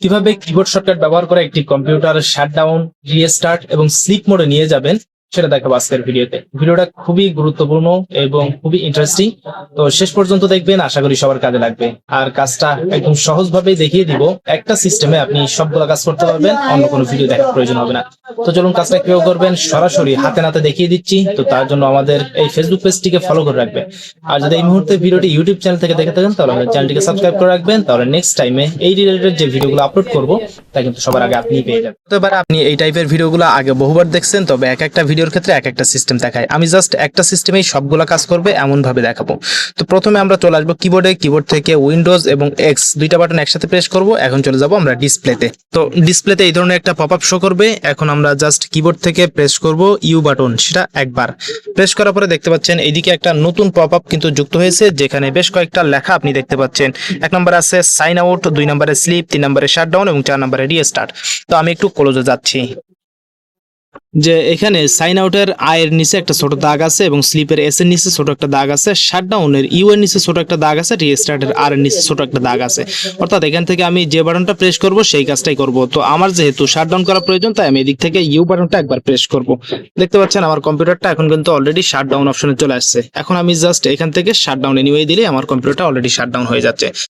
কিভাবে keyboard shortcut ব্যবহার করে একটি কম্পিউটার শাটডাউন, রিস্টার্ট এবং স্লিপ মোডে নিয়ে যাবেন সেটা দেখাবো আজকের ভিডিওতে। ভিডিওটা খুবই গুরুত্বপূর্ণ এবং খুবই ইন্টারেস্টিং, তো শেষ পর্যন্ত দেখবেন, আশা করি সবার কাজে লাগবে। আর কাজটা একদম সহজভাবে দেখিয়ে দিব, একটা সিস্টেমে আপনি সবগুলো কাজ করতে পারবেন, অন্য কোনো ভিডিও দেখার প্রয়োজন হবে না। তো চলুন কাজটা কিভাবে করবেন সরাসরি হাতে নাতে দেখিয়ে দিচ্ছি। তো তার জন্য আমাদের এই ফেসবুক পেজটিকে ফলো করে রাখবেন। আর যদি এই মুহূর্তে ভিডিওটি ইউটিউব চ্যানেল থেকে দেখে থাকেন তাহলে আমাদের চ্যানেলটিকে সাবস্ক্রাইব করে রাখবেন, তাহলে নেক্সট টাইমে এই রিলেটেড যে ভিডিওগুলো আপলোড করব তা কিন্তু সবার আগে আপনি পেয়ে যাবেন। তো এবার আপনি এই টাইপের ভিডিওগুলো আগে বহুবার দেখছেন, তবে এক একটা ভিডিওর ক্ষেত্রে এক একটা সিস্টেম দেখায়। আমি জাস্ট একটা সিস্টেমেই সবগুলো কাজ করবে এমন ভাবে দেখাবো। তো প্রথমে আমরা চলে আসবো কিবোর্ডে, কিবোর্ড থেকে উইন্ডোজ এবং এক্স দুইটা বাটন একসাথে প্রেস করব। এখন চলে যাব আমরা ডিসপ্লেতে। তো ডিসপ্লেতে এই ধরনের একটা পপআপ শো করবে। এখন আমরা জাস্ট কিবোর্ড থেকে প্রেস করব ইউ বাটন, সেটা একবার প্রেস করার পরে দেখতে পাচ্ছেন এইদিকে একটা নতুন পপআপ কিন্তু যুক্ত হয়েছে, যেখানে বেশ কয়েকটা লেখা আপনি দেখতে পাচ্ছেন। এক নম্বরে আছে সাইন আউট, 2 নম্বরে স্লিপ, 3 নম্বরে শাটডাউন এবং 4 নম্বরে রিস্টার্ট। তো আমি একটু ক্লোজে যাচ্ছি। যে এখানে সাইন আউটের আয়ের নিচে একটা ছোট দাগ আছে এবং স্লিপের এস এর নিচে ছোট একটা দাগ আছে, শাটডাউনের ইউ এর নিচে ছোট একটা দাগ আছে, রিস্টার্টের আর এর নিচে ছোট একটা দাগ আছে। অর্থাৎ এখান থেকে আমি যে বাটনটা প্রেস করব সেই কাজটাই করব। তো আমার যেহেতু শাটডাউন করা প্রয়োজন, তাই আমি এদিক থেকে ইউ বাটনটা একবার প্রেস করব। দেখতে পাচ্ছেন আমার কম্পিউটারটা এখন কিন্তু অলরেডি শাটডাউন অপশনে চলে আসছে। এখন আমি জাস্ট এখান থেকে শাটডাউন এনিওয়ে দিলে আমার কম্পিউটারটা অলরেডি শাটডাউন হয়ে যাচ্ছে।